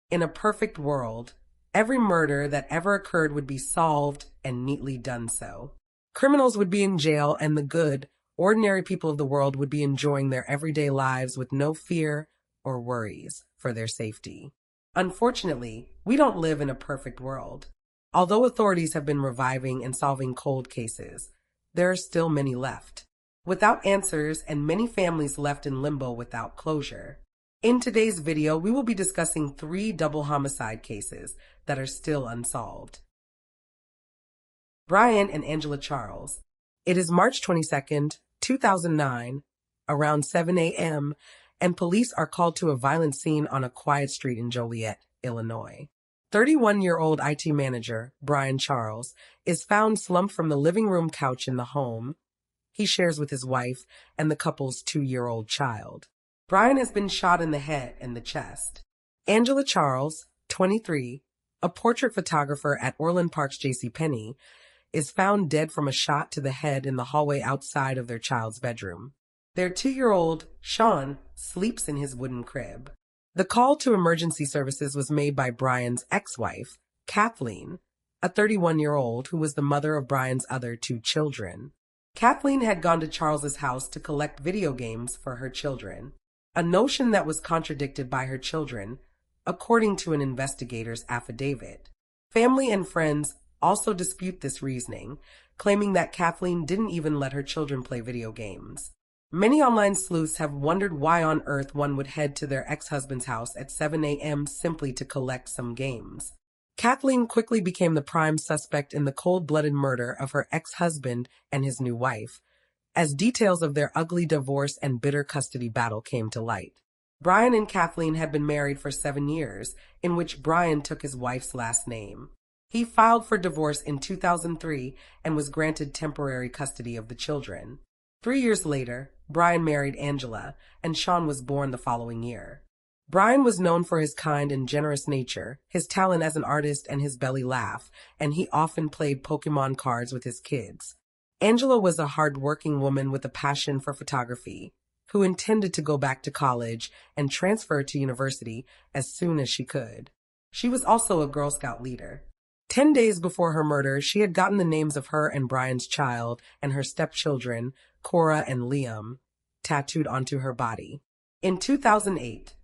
In a perfect world, every murder that ever occurred would be solved and neatly done so. Criminals would be in jail, and the good, ordinary people of the world would be enjoying their everyday lives with no fear or worries for their safety. Unfortunately, we don't live in a perfect world. Although authorities have been reviving and solving cold cases, there are still many left, without answers, and many families left in limbo without closure. In today's video, we will be discussing 3 double homicide cases that are still unsolved. Brian and Angela Charles. It is March 22nd, 2009, around 7 a.m., and police are called to a violent scene on a quiet street in Joliet, Illinois. 31-year-old IT manager, Brian Charles, is found slumped from the living room couch in the home he shares with his wife and the couple's 2-year-old child. Brian has been shot in the head and the chest. Angela Charles, 23, a portrait photographer at Orland Park's JCPenney, is found dead from a shot to the head in the hallway outside of their child's bedroom. Their 2-year-old, Sean, sleeps in his wooden crib. The call to emergency services was made by Brian's ex-wife, Kathleen, a 31-year-old who was the mother of Brian's other 2 children. Kathleen had gone to Charles's house to collect video games for her children, a notion that was contradicted by her children, according to an investigator's affidavit. Family and friends also dispute this reasoning, claiming that Kathleen didn't even let her children play video games. Many online sleuths have wondered why on earth one would head to their ex-husband's house at 7 a.m. simply to collect some games. Kathleen quickly became the prime suspect in the cold-blooded murder of her ex-husband and his new wife, as details of their ugly divorce and bitter custody battle came to light. Brian and Kathleen had been married for 7 years, in which Brian took his wife's last name. He filed for divorce in 2003 and was granted temporary custody of the children. 3 years later, Brian married Angela, and Sean was born the following year. Brian was known for his kind and generous nature, his talent as an artist, and his belly laugh, and he often played Pokemon cards with his kids. Angela was a hard-working woman with a passion for photography, who intended to go back to college and transfer to university as soon as she could. She was also a Girl Scout leader. 10 days before her murder, she had gotten the names of her and Brian's child and her stepchildren, Cora and Liam, tattooed onto her body. In 2008,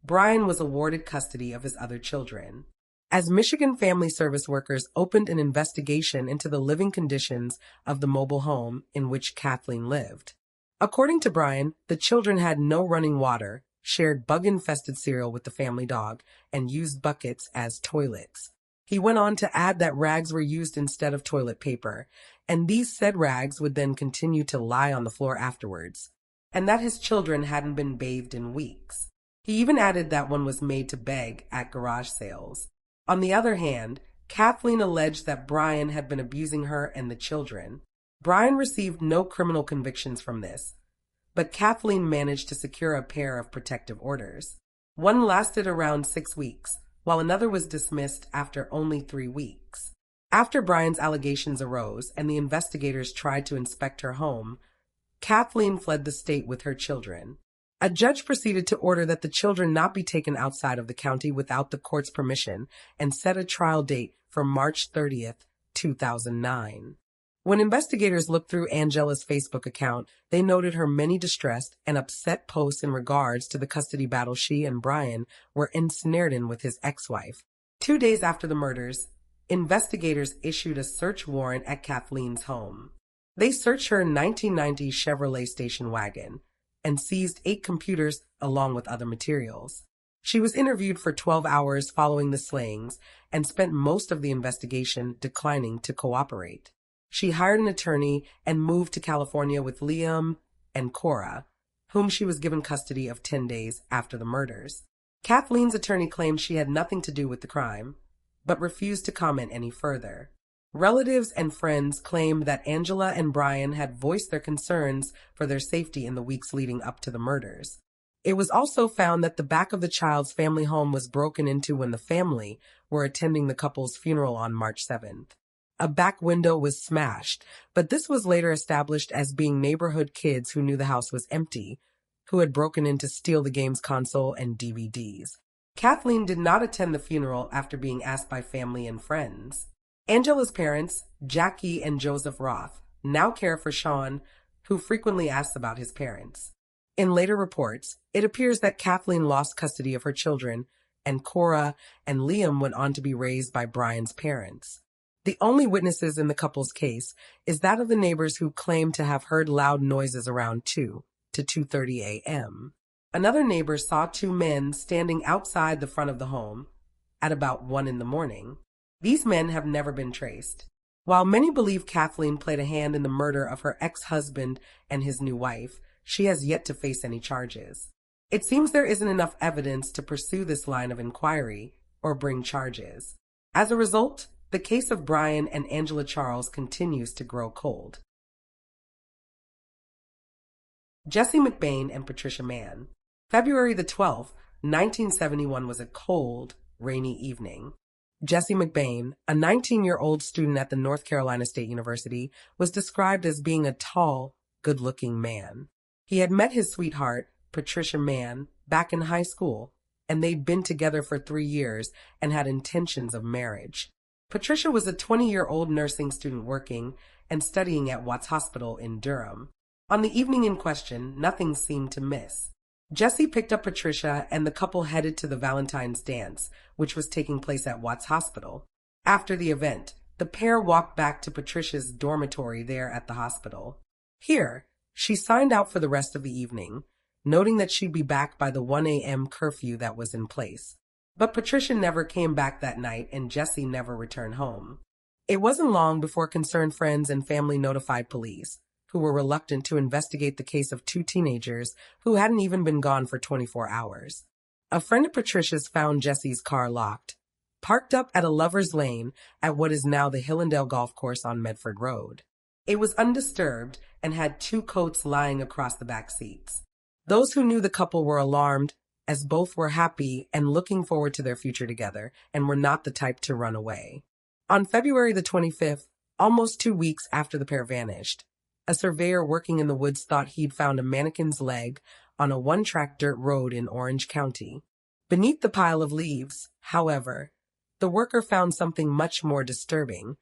Brian was awarded custody of his other children, as Michigan Family Service workers opened an investigation into the living conditions of the mobile home in which Kathleen lived. According to Brian, the children had no running water, shared bug-infested cereal with the family dog, and used buckets as toilets. He went on to add that rags were used instead of toilet paper, and these said rags would then continue to lie on the floor afterwards, and that his children hadn't been bathed in weeks. He even added that one was made to beg at garage sales. On the other hand, Kathleen alleged that Brian had been abusing her and the children. Brian received no criminal convictions from this, but Kathleen managed to secure a pair of protective orders. One lasted around 6 weeks, while another was dismissed after only 3 weeks. After Brian's allegations arose and the investigators tried to inspect her home, Kathleen fled the state with her children. A judge proceeded to order that the children not be taken outside of the county without the court's permission and set a trial date for March 30th, 2009. When investigators looked through Angela's Facebook account, they noted her many distressed and upset posts in regards to the custody battle she and Brian were ensnared in with his ex-wife. 2 days after the murders, investigators issued a search warrant at Kathleen's home. They searched her 1990 Chevrolet station wagon and seized 8 computers along with other materials. She was interviewed for 12 hours following the slayings and spent most of the investigation declining to cooperate. She hired an attorney and moved to California with Liam and Cora, whom she was given custody of 10 days after the murders. Kathleen's attorney claimed she had nothing to do with the crime, but refused to comment any further. Relatives and friends claimed that Angela and Brian had voiced their concerns for their safety in the weeks leading up to the murders. It was also found that the back of the child's family home was broken into when the family were attending the couple's funeral on March 7th. A back window was smashed, but this was later established as being neighborhood kids who knew the house was empty, who had broken in to steal the game's console and DVDs. Kathleen did not attend the funeral after being asked by family and friends. Angela's parents, Jackie and Joseph Roth, now care for Sean, who frequently asks about his parents. In later reports, it appears that Kathleen lost custody of her children, and Cora and Liam went on to be raised by Brian's parents. The only witnesses in the couple's case is that of the neighbors who claim to have heard loud noises around 2 to 2:30 a.m. Another neighbor saw two men standing outside the front of the home at about 1 in the morning. These men have never been traced. While many believe Kathleen played a hand in the murder of her ex-husband and his new wife, she has yet to face any charges. It seems there isn't enough evidence to pursue this line of inquiry or bring charges. As a result, the case of Brian and Angela Charles continues to grow cold. Jesse McBain and Patricia Mann. February the 12th, 1971 was a cold, rainy evening. Jesse McBain, a 19-year-old student at the North Carolina State University, was described as being a tall, good-looking man. He had met his sweetheart, Patricia Mann, back in high school, and they'd been together for 3 years and had intentions of marriage. Patricia was a 20-year-old nursing student working and studying at Watts Hospital in Durham. On the evening in question, nothing seemed to miss. Jesse picked up Patricia and the couple headed to the Valentine's dance, which was taking place at Watts Hospital. After the event, the pair walked back to Patricia's dormitory there at the hospital. Here, she signed out for the rest of the evening, noting that she'd be back by the 1 a.m. curfew that was in place. But Patricia never came back that night and Jesse never returned home. It wasn't long before concerned friends and family notified police, who were reluctant to investigate the case of two teenagers who hadn't even been gone for 24 hours. A friend of Patricia's found Jesse's car locked, parked up at a lover's lane at what is now the Hillendale Golf Course on Medford Road. It was undisturbed and had 2 coats lying across the back seats. Those who knew the couple were alarmed, as both were happy and looking forward to their future together and were not the type to run away. On February the 25th, almost 2 weeks after the pair vanished, a surveyor working in the woods thought he'd found a mannequin's leg on a one-track dirt road in Orange County. Beneath the pile of leaves, however, the worker found something much more disturbing: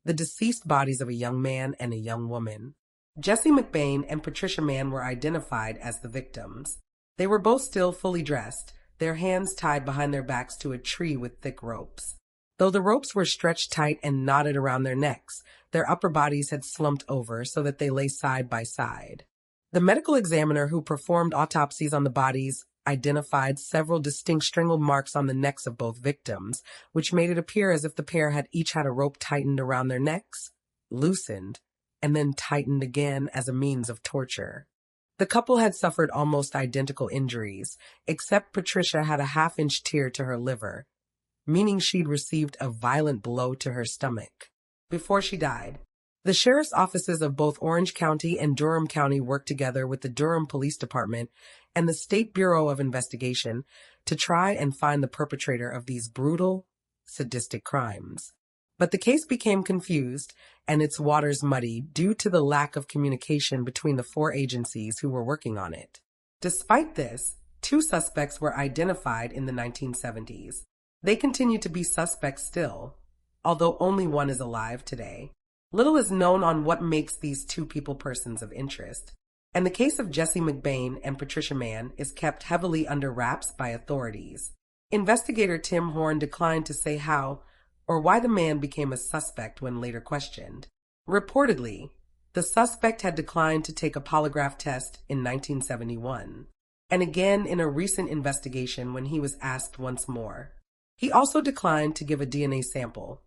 the deceased bodies of a young man and a young woman. Jesse McBain and Patricia Mann were identified as the victims. They were both still fully dressed, their hands tied behind their backs to a tree with thick ropes. Though the ropes were stretched tight and knotted around their necks, their upper bodies had slumped over so that they lay side by side. The medical examiner who performed autopsies on the bodies identified several distinct strangled marks on the necks of both victims, which made it appear as if the pair had each had a rope tightened around their necks, loosened, and then tightened again as a means of torture. The couple had suffered almost identical injuries, except Patricia had a half-inch tear to her liver, meaning she'd received a violent blow to her stomach before she died. The sheriff's offices of both Orange County and Durham County worked together with the Durham Police Department and the State Bureau of Investigation to try and find the perpetrator of these brutal, sadistic crimes. But the case became confused and its waters muddy due to the lack of communication between the 4 agencies who were working on it. Despite this, 2 suspects were identified in the 1970s. They continue to be suspects still, although only one is alive today. Little is known on what makes these 2 people persons of interest, and the case of Jesse McBain and Patricia Mann is kept heavily under wraps by authorities. Investigator Tim Horn declined to say how or why the man became a suspect when later questioned. Reportedly, the suspect had declined to take a polygraph test in 1971, and again in a recent investigation when he was asked once more. He also declined to give a DNA sample,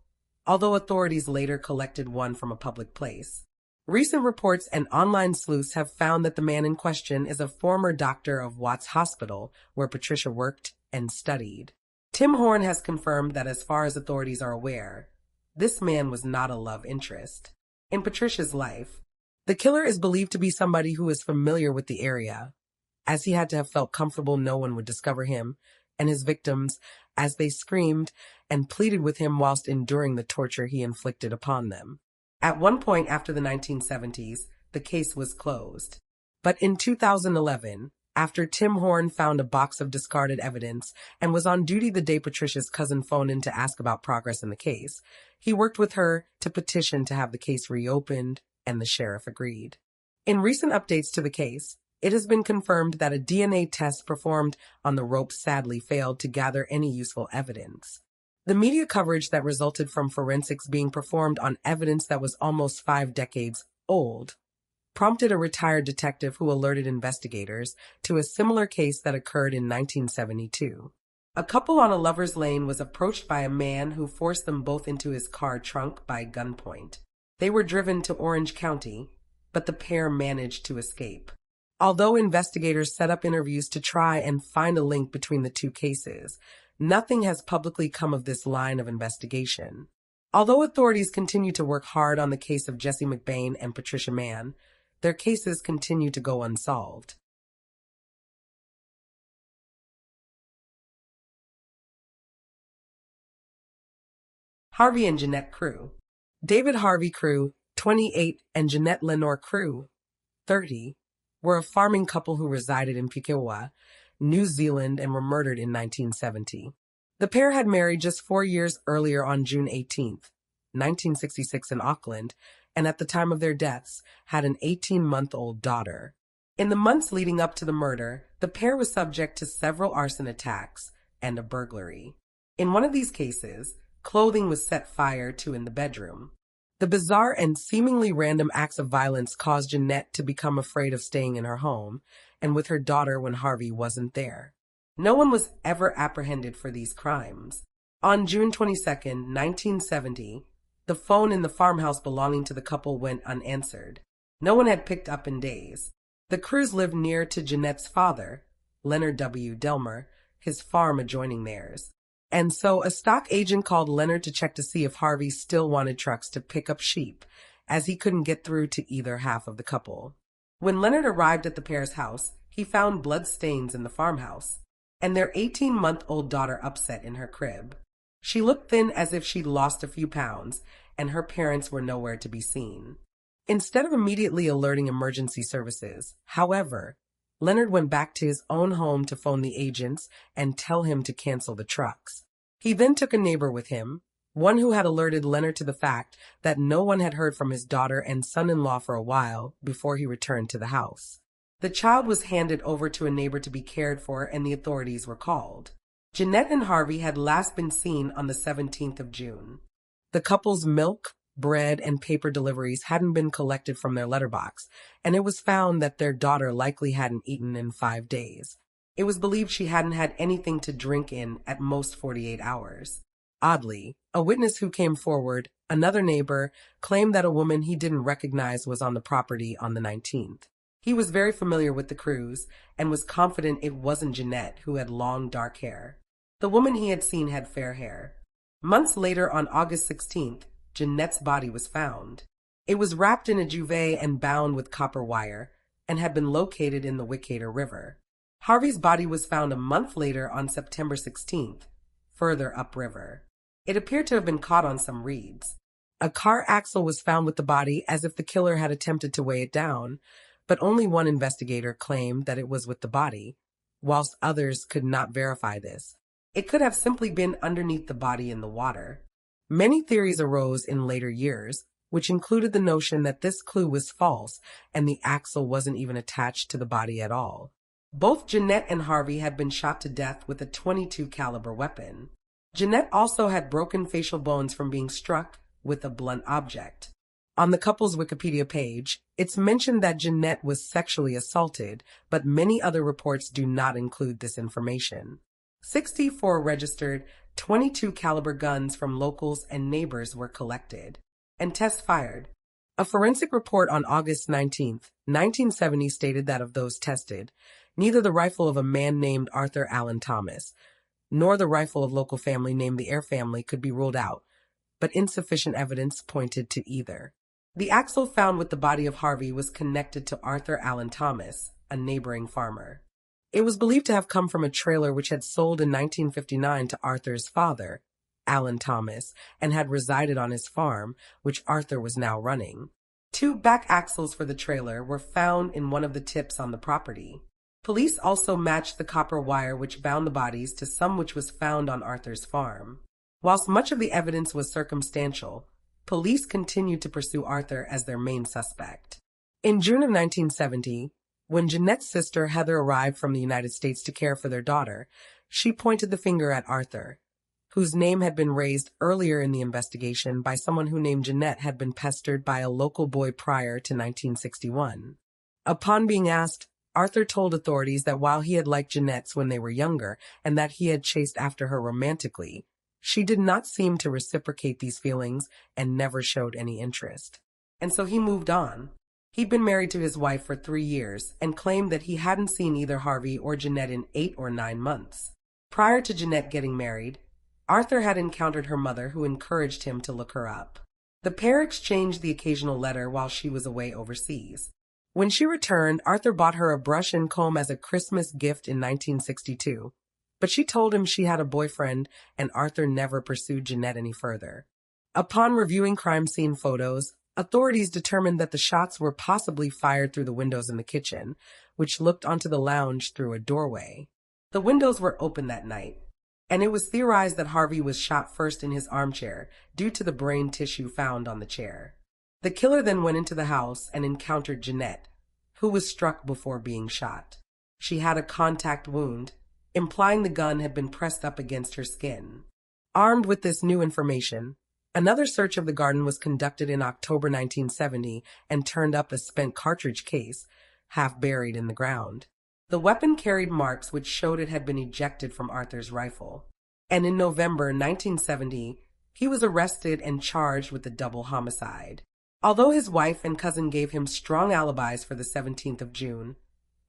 although authorities later collected one from a public place. Recent reports and online sleuths have found that the man in question is a former doctor of Watts Hospital, where Patricia worked and studied. Tim Horn has confirmed that as far as authorities are aware, this man was not a love interest in Patricia's life. The killer is believed to be somebody who is familiar with the area, as he had to have felt comfortable no one would discover him and his victims as they screamed and pleaded with him whilst enduring the torture he inflicted upon them. At one point after the 1970s, the case was closed. But in 2011, after Tim Horn found a box of discarded evidence and was on duty the day Patricia's cousin phoned in to ask about progress in the case. He worked with her to petition to have the case reopened, and the sheriff agreed. In recent updates to the case, it has been confirmed that a DNA test performed on the rope sadly failed to gather any useful evidence. The media coverage that resulted from forensics being performed on evidence that was almost 5 decades old prompted a retired detective who alerted investigators to a similar case that occurred in 1972. A couple on a lover's lane was approached by a man who forced them both into his car trunk by gunpoint. They were driven to Orange County, but the pair managed to escape. Although investigators set up interviews to try and find a link between the two cases, nothing has publicly come of this line of investigation. Although authorities continue to work hard on the case of Jesse McBain and Patricia Mann, their cases continue to go unsolved. Harvey and Jeanette Crew. David Harvey Crew, 28, and Jeanette Lenore Crew, 30, were a farming couple who resided in Pukewa, New Zealand, and were murdered in 1970. The pair had married just 4 years earlier on June 18, 1966 in Auckland, and at the time of their deaths had an 18-month-old daughter. In the months leading up to the murder, the pair was subject to several arson attacks and a burglary. In one of these cases, clothing was set fire to in the bedroom. The bizarre and seemingly random acts of violence caused Jeanette to become afraid of staying in her home and with her daughter when Harvey wasn't there. No one was ever apprehended for these crimes. On June 22, 1970, the phone in the farmhouse belonging to the couple went unanswered. No one had picked up in days. The Crews lived near to Jeanette's father, Leonard W. Delmer, his farm adjoining theirs. And so a stock agent called Leonard to check to see if Harvey still wanted trucks to pick up sheep, as he couldn't get through to either half of the couple. When Leonard arrived at the pair's house, he found blood stains in the farmhouse, and their 18-month-old daughter upset in her crib. She looked thin as if she'd lost a few pounds, and her parents were nowhere to be seen. Instead of immediately alerting emergency services, however, Leonard went back to his own home to phone the agents and tell him to cancel the trucks. He then took a neighbor with him, one who had alerted Leonard to the fact that no one had heard from his daughter and son-in-law for a while before he returned to the house. The child was handed over to a neighbor to be cared for, and the authorities were called. Jeanette and Harvey had last been seen on the 17th of June. The couple's milk, bread, and paper deliveries hadn't been collected from their letterbox, and it was found that their daughter likely hadn't eaten in 5 days. It was believed she hadn't had anything to drink in at most 48 hours. Oddly, a witness who came forward, another neighbor, claimed that a woman he didn't recognize was on the property on the 19th. He was very familiar with the Crews and was confident it wasn't Jeanette, who had long dark hair. The woman he had seen had fair hair. Months later, on August 16th, Jeanette's body was found. It was wrapped in a duvet and bound with copper wire, and had been located in the Wicator River. Harvey's body was found a month later on September 16th, further upriver. It appeared to have been caught on some reeds. A car axle was found with the body, as if the killer had attempted to weigh it down, but only one investigator claimed that it was with the body, whilst others could not verify this. It could have simply been underneath the body in the water. Many theories arose in later years, which included the notion that this clue was false and the axle wasn't even attached to the body at all. Both Jeanette and Harvey had been shot to death with a .22 caliber weapon. Jeanette also had broken facial bones from being struck with a blunt object. On the couple's Wikipedia page, it's mentioned that Jeanette was sexually assaulted, but many other reports do not include this information. 64 registered .22 caliber guns from locals and neighbors were collected, and tests fired. A forensic report on August 19, 1970 stated that of those tested, neither the rifle of a man named Arthur Allen Thomas, nor the rifle of local family named the Air family could be ruled out, but insufficient evidence pointed to either. The axle found with the body of Harvey was connected to Arthur Allen Thomas, a neighboring farmer. It was believed to have come from a trailer which had sold in 1959 to Arthur's father, Allen Thomas, and had resided on his farm, which Arthur was now running. 2 back axles for the trailer were found in one of the tips on the property. Police also matched the copper wire which bound the bodies to some which was found on Arthur's farm. Whilst much of the evidence was circumstantial, police continued to pursue Arthur as their main suspect. In June of 1970, when Jeanette's sister Heather arrived from the United States to care for their daughter, she pointed the finger at Arthur, whose name had been raised earlier in the investigation by someone who named Jeanette had been pestered by a local boy prior to 1961. Upon being asked, Arthur told authorities that while he had liked Jeanette's when they were younger and that he had chased after her romantically, she did not seem to reciprocate these feelings and never showed any interest. And so he moved on. He'd been married to his wife for 3 years and claimed that he hadn't seen either Harvey or Jeanette in 8 or 9 months. Prior to Jeanette getting married, Arthur had encountered her mother, who encouraged him to look her up. The pair exchanged the occasional letter while she was away overseas. When she returned, Arthur bought her a brush and comb as a Christmas gift in 1962, but she told him she had a boyfriend and Arthur never pursued Jeanette any further. Upon reviewing crime scene photos, authorities determined that the shots were possibly fired through the windows in the kitchen, which looked onto the lounge through a doorway. The windows were open that night, and it was theorized that Harvey was shot first in his armchair due to the brain tissue found on the chair. The killer then went into the house and encountered Jeanette, who was struck before being shot. She had a contact wound, implying the gun had been pressed up against her skin. Armed with this new information, another search of the garden was conducted in October 1970 and turned up a spent cartridge case, half buried in the ground. The weapon carried marks which showed it had been ejected from Arthur's rifle. And in November 1970, he was arrested and charged with the double homicide. Although his wife and cousin gave him strong alibis for the 17th of June,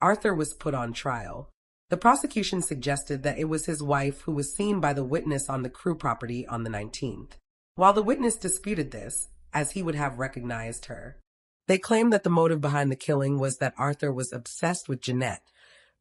Arthur was put on trial. The prosecution suggested that it was his wife who was seen by the witness on the Crew property on the 19th, while the witness disputed this, as he would have recognized her. They claimed that the motive behind the killing was that Arthur was obsessed with Jeanette,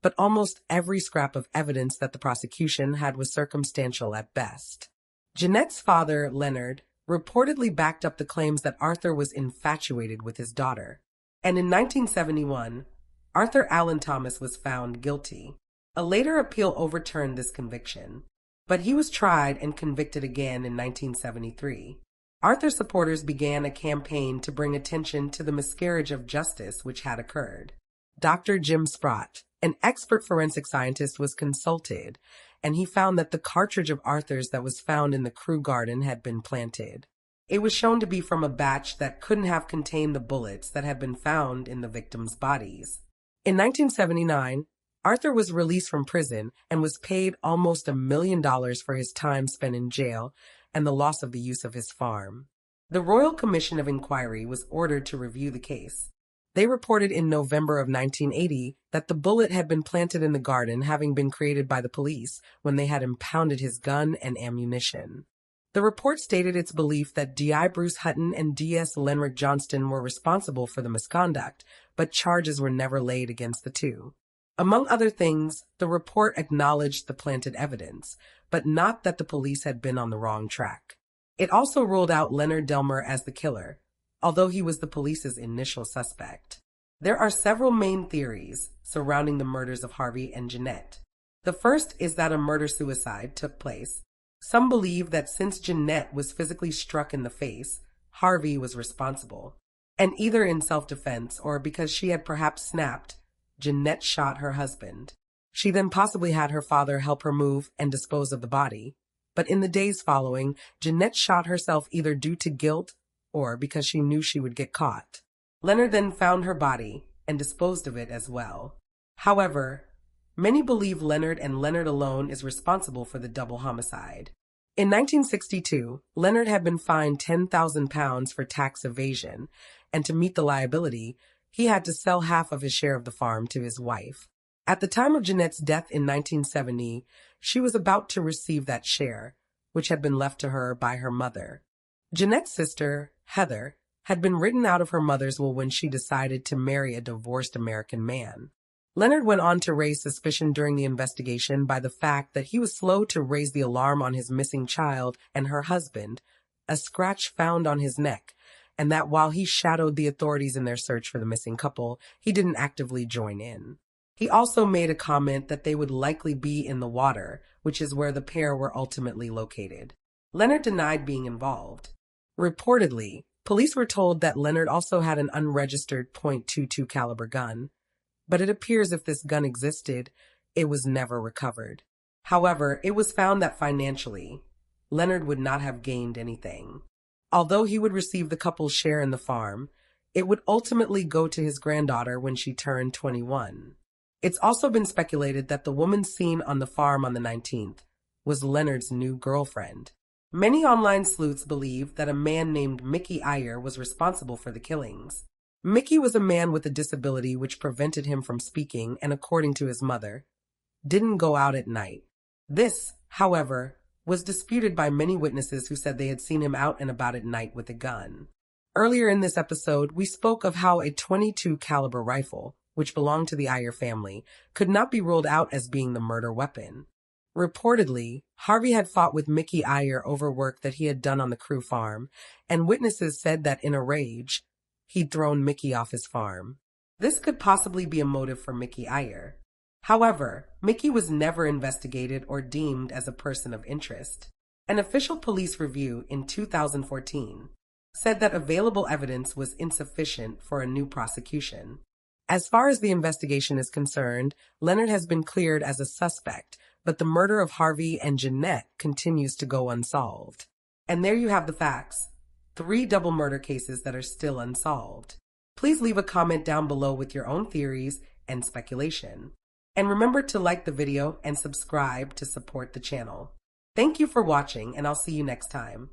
but almost every scrap of evidence that the prosecution had was circumstantial at best. Jeanette's father, Leonard, reportedly backed up the claims that Arthur was infatuated with his daughter. And in 1971, Arthur Allen Thomas was found guilty. A later appeal overturned this conviction, but he was tried and convicted again in 1973. Arthur's supporters began a campaign to bring attention to the miscarriage of justice which had occurred. Dr. Jim Sprott, an expert forensic scientist, was consulted, and he found that the cartridge of Arthur's that was found in the Crew garden had been planted. It was shown to be from a batch that couldn't have contained the bullets that had been found in the victims' bodies. In 1979, Arthur was released from prison and was paid almost $1 million for his time spent in jail and the loss of the use of his farm. The Royal Commission of Inquiry was ordered to review the case. They reported in November of 1980 that the bullet had been planted in the garden, having been created by the police when they had impounded his gun and ammunition. The report stated its belief that D.I. Bruce Hutton and D.S. Lenrick Johnston were responsible for the misconduct, but charges were never laid against the two. Among other things, the report acknowledged the planted evidence, but not that the police had been on the wrong track. It also ruled out Leonard Delmer as the killer, although he was the police's initial suspect. There are several main theories surrounding the murders of Harvey and Jeanette. The first is that a murder-suicide took place. Some believe that since Jeanette was physically struck in the face, Harvey was responsible. And either in self-defense or because she had perhaps snapped, Jeanette shot her husband. She then possibly had her father help her move and dispose of the body. But in the days following, Jeanette shot herself either due to guilt or because she knew she would get caught. Leonard then found her body and disposed of it as well. However, many believe Leonard and Leonard alone is responsible for the double homicide. In 1962, Leonard had been fined £10,000 for tax evasion, and to meet the liability, he had to sell half of his share of the farm to his wife. At the time of Jeanette's death in 1970, she was about to receive that share, which had been left to her by her mother. Jeanette's sister, Heather, had been written out of her mother's will when she decided to marry a divorced American man. Leonard went on to raise suspicion during the investigation by the fact that he was slow to raise the alarm on his missing child and her husband, a scratch found on his neck, and that while he shadowed the authorities in their search for the missing couple, he didn't actively join in. He also made a comment that they would likely be in the water, which is where the pair were ultimately located. Leonard denied being involved. Reportedly, police were told that Leonard also had an unregistered .22 caliber gun, but it appears if this gun existed, it was never recovered. However, it was found that financially, Leonard would not have gained anything. Although he would receive the couple's share in the farm, it would ultimately go to his granddaughter when she turned 21. It's also been speculated that the woman seen on the farm on the 19th was Leonard's new girlfriend. Many online sleuths believe that a man named Mickey Iyer was responsible for the killings. Mickey was a man with a disability which prevented him from speaking and, according to his mother, didn't go out at night. This, however, was disputed by many witnesses who said they had seen him out and about at night with a gun. Earlier in this episode, we spoke of how a .22 caliber rifle, which belonged to the Iyer family, could not be ruled out as being the murder weapon. Reportedly, Harvey had fought with Mickey Iyer over work that he had done on the Crew farm, and witnesses said that in a rage, he'd thrown Mickey off his farm. This could possibly be a motive for Mickey Iyer. However, Mickey was never investigated or deemed as a person of interest. An official police review in 2014 said that available evidence was insufficient for a new prosecution. As far as the investigation is concerned, Leonard has been cleared as a suspect, but the murder of Harvey and Jeanette continues to go unsolved. And there you have the facts. 3 double murder cases that are still unsolved. Please leave a comment down below with your own theories and speculation. And remember to like the video and subscribe to support the channel. Thank you for watching, and I'll see you next time.